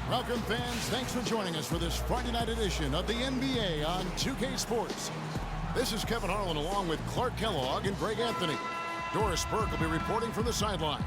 Welcome, fans. Thanks for joining us for this Friday night edition of the NBA on 2K Sports. This is Kevin Harlan along with Clark Kellogg and Greg Anthony. Doris Burke will be reporting from the sidelines.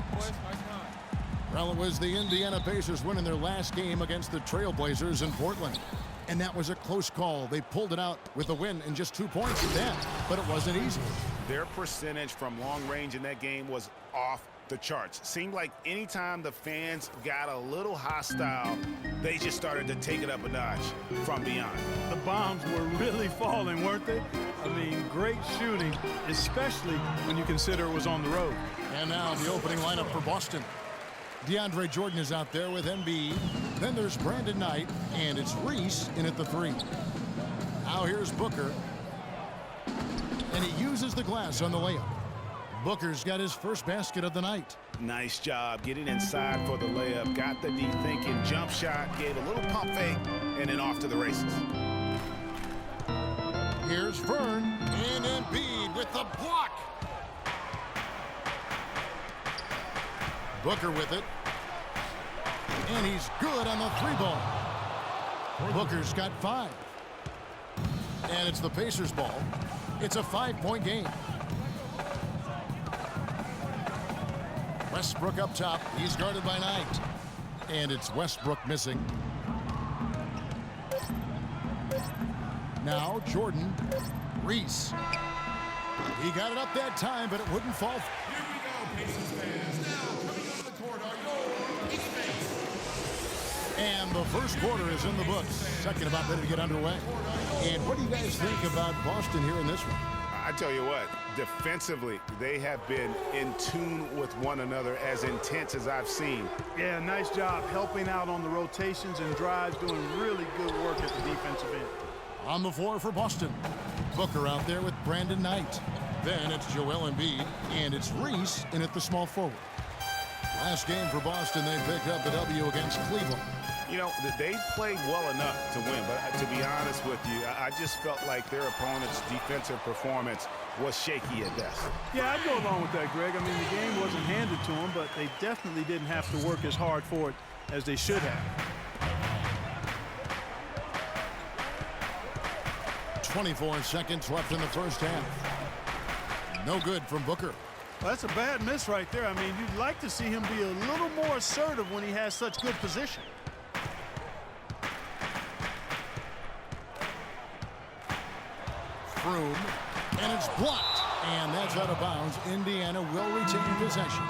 Well, it was the Indiana Pacers winning their last game against the Trailblazers in Portland. And that was a close call. They pulled it out with a win in just 2 points at that, but it wasn't easy. Their percentage from long range in that game was off the charts. Seemed like anytime the fans got a little hostile, they just started to take it up a notch from beyond. The bombs were really falling, weren't they? I mean, great shooting, especially when you consider it was on the road. And now the opening lineup for Boston. DeAndre Jordan is out there with Embiid. Then there's Brandon Knight, and it's Reese in at the 3. Now here's Booker. And he uses the glass on the layup. Booker's got his first basket of the night. Nice job getting inside for the layup. Got the deep thinking jump shot, gave a little pump fake, and then off to the races. Here's Vern and Embiid with the block. Booker with it. And he's good on the 3-ball. Booker's got 5. And it's the Pacers ball. It's a 5-point game. Westbrook up top. He's guarded by Knight. And it's Westbrook missing. Now Jordan. Reese. He got it up that time, but it wouldn't fall. Here we go, Pacers fans. Now, coming onto the court are your teammates. And the first quarter is in the books. Second about ready to get underway. And what do you guys think about Boston here in this one? I tell you what, defensively, they have been in tune with one another, as intense as I've seen. Yeah, nice job helping out on the rotations and drives, doing really good work at the defensive end. On the floor for Boston. Booker out there with Brandon Knight. Then it's Joel Embiid, and it's Reese in at the small forward. Last game for Boston, they picked up the W against Cleveland. You know, they played well enough to win, but to be honest with you, I just felt like their opponent's defensive performance was shaky at best. Yeah, I'd go along with that, Greg. I mean, the game wasn't handed to them, but they definitely didn't have to work as hard for it as they should have. 24 seconds left in the first half. No good from Booker. Well, that's a bad miss right there. I mean, you'd like to see him be a little more assertive when he has such good position. Froome, and it's blocked. And that's out of bounds. Indiana will retain possession.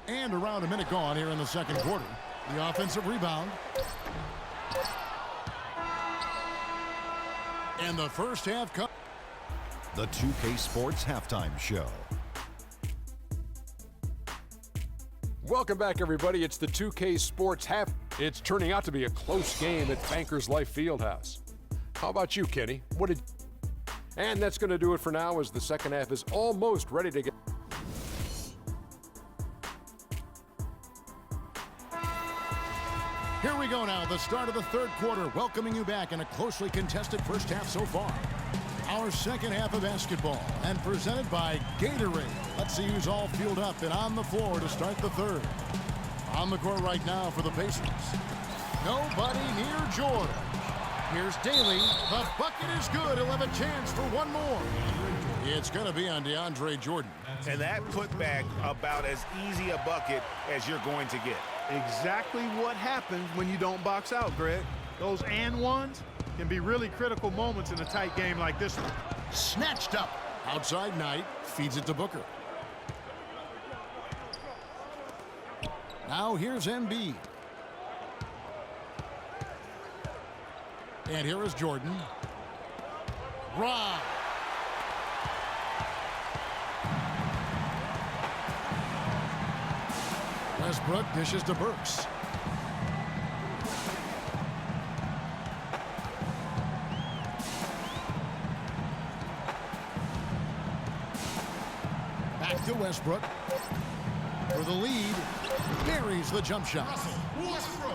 And around a minute gone here in the second quarter. The offensive rebound. And the first half comes. The 2K Sports Halftime Show. Welcome back, everybody. It's the 2K Sports Half. It's turning out to be a close game at Bankers Life Fieldhouse. How about you, Kenny? And that's going to do it for now, as the second half is almost ready to get. Here we go now, the start of the third quarter, welcoming you back in a closely contested first half so far. Our second half of basketball, and presented by Gatorade. Let's see who's all fueled up and on the floor to start the third. On the court right now for the Pacers. Nobody near George. Here's Daly. The bucket is good. He'll have a chance for one more. It's going to be on DeAndre Jordan. And that putback about as easy a bucket as you're going to get. Exactly what happens when you don't box out, Greg. Those and ones can be really critical moments in a tight game like this one. Snatched up. Outside Knight feeds it to Booker. Now here's Embiid. And here is Jordan. Rob. Westbrook dishes to Burks. Back to Westbrook. For the lead. Buries the jump shot.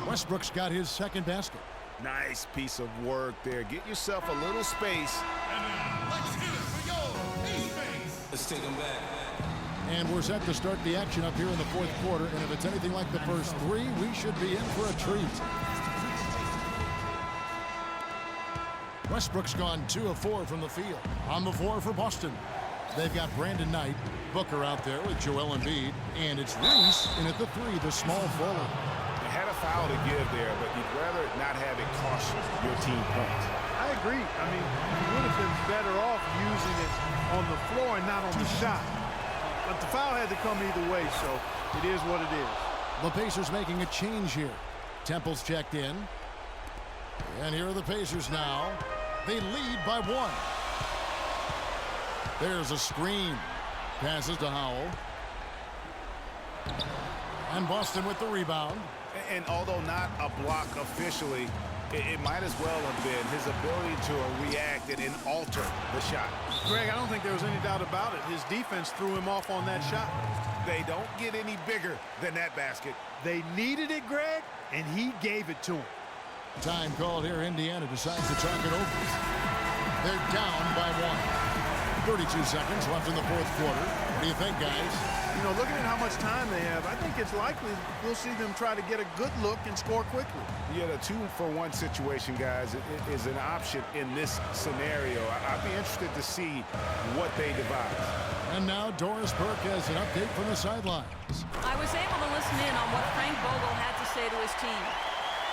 Westbrook's got his second basket. Nice piece of work there. Get yourself a little space. And now, let's hear it for your East. Let's take them back. And we're set to start the action up here in the fourth quarter. And if it's anything like the first three, we should be in for a treat. Westbrook's gone 2 of 4 from the field. On the floor for Boston, they've got Brandon Knight, Booker out there with Joel Embiid, and it's Reese in at the 3, the small forward. They had a foul to give there, but you'd rather not have it cost your team points. I agree. I mean, you would have been better off using it on the floor and not on the shot. But the foul had to come either way, so it is what it is. The Pacers making a change here. Temple's checked in. And here are the Pacers now. They lead by 1. There's a screen. Passes to Howell. And Boston with the rebound. And although not a block officially, it might as well have been his ability to react and alter the shot. Greg, I don't think there was any doubt about it. His defense threw him off on that shot. They don't get any bigger than that basket. They needed it, Greg, and he gave it to him. Time called here. Indiana decides to talk it over. They're down by 1. 32 seconds left in the fourth quarter. What do you think, guys? You know, looking at how much time they have, I think it's likely we'll see them try to get a good look and score quickly. Yeah, the 2-for-1 situation, guys, is an option in this scenario. I'd be interested to see what they devise. And now Doris Burke has an update from the sidelines. I was able to listen in on what Frank Vogel had to say to his team.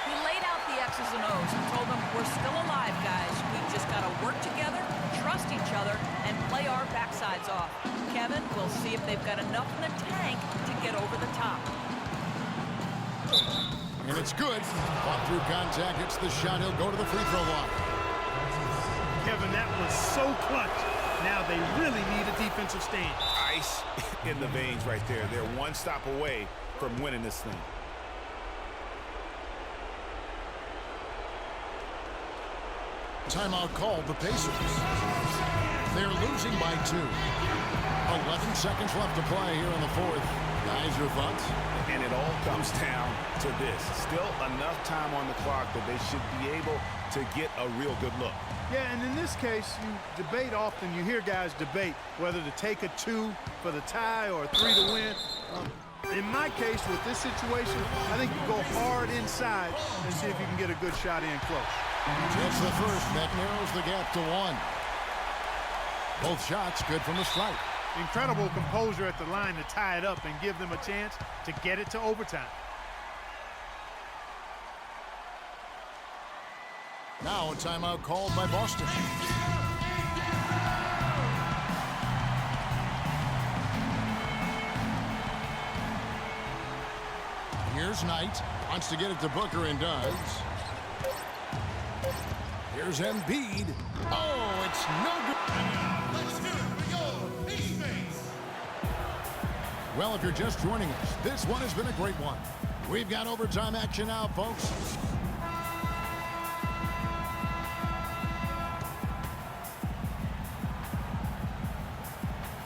He laid out the X's and O's and told them, we're still alive, guys. We've just got to work together, trust each other, and play our backsides off. Kevin, we'll see if they've got enough in the tank to get over the top. And it's good. Fought through contact, hits the shot. He'll go to the free throw line. Kevin, that was so clutch. Now they really need a defensive stand. Ice in the veins right there. They're one stop away from winning this thing. Timeout called the Pacers. They're losing by 2. 11 seconds left to play here in the fourth. Guys, your thoughts? And it all comes down to this. Still enough time on the clock that they should be able to get a real good look. Yeah, and in this case, you debate often. You hear guys debate whether to take a 2 for the tie or a 3 to win. In my case, with this situation, I think you go hard inside and see if you can get a good shot in close. It's the first. That narrows the gap to 1. Both shots good from the stripe. Incredible composure at the line to tie it up and give them a chance to get it to overtime. Now a timeout called by Boston. Here's Knight. Wants to get it to Booker and does. Here's Embiid. Oh, it's no good. And now, let's hear it for your East Face. Well, if you're just joining us, this one has been a great one. We've got overtime action now, folks.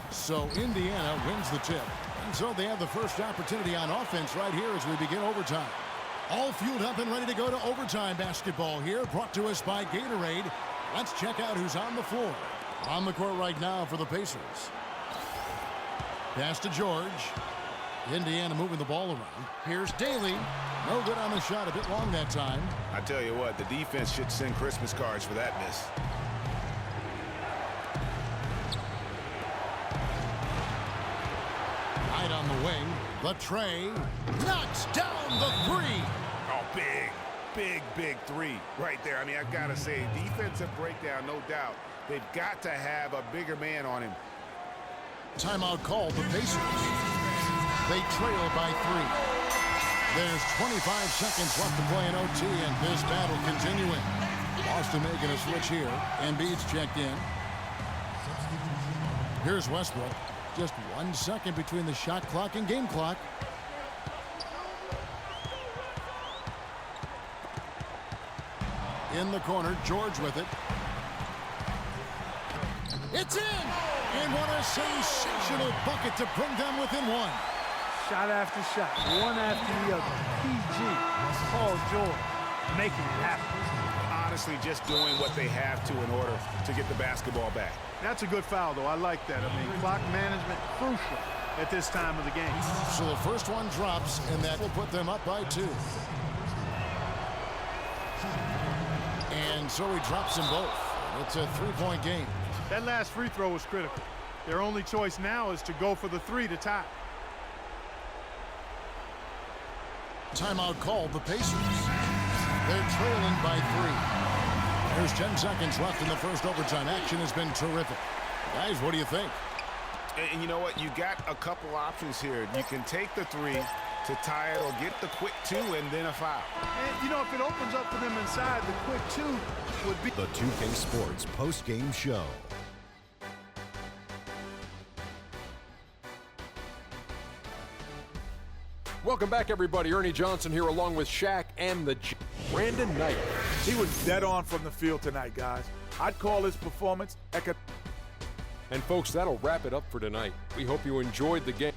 So Indiana wins the tip. And so they have the first opportunity on offense right here as we begin overtime. All fueled up and ready to go to overtime basketball here, brought to us by Gatorade. Let's check out who's on the floor. On the court right now for the Pacers. Pass to George. Indiana moving the ball around. Here's Daly. No good on the shot, a bit long that time. I tell you what, the defense should send Christmas cards for that miss. Knight on the wing. The tray. Knocks down the 3. Oh, big 3 right there. I mean, I've got to say, defensive breakdown, no doubt. They've got to have a bigger man on him. Timeout called the Pacers. They trail by 3. There's 25 seconds left to play in OT, and this battle continuing. Boston making a switch here. Embiid's checked in. Here's Westbrook. Just 1 second between the shot clock and game clock. In the corner, George with it. It's in! And what a sensational bucket to bring them within 1. Shot after shot, one after the other. PG, Paul George. making it happen. Honestly, just doing what they have to in order to get the basketball back. That's a good foul, though. I like that. I mean, clock management crucial at this time of the game. So the first one drops, and that will put them up by 2. And so he drops them both. It's a 3-point game. That last free throw was critical. Their only choice now is to go for the 3 to tie. Timeout called the Pacers. They're trailing by 3. There's 10 seconds left in the first overtime. Action has been terrific. Guys, what do you think? And you know what? You got a couple options here. You can take the 3 to tie it or get the quick 2 and then a foul. And, you know, if it opens up for them inside, the quick 2 would be... The 2K Sports post-game show. Welcome back, everybody. Ernie Johnson here along with Shaq and the Brandon Knight. He was dead on from the field tonight, guys. I'd call his performance And folks, that'll wrap it up for tonight. We hope you enjoyed the game.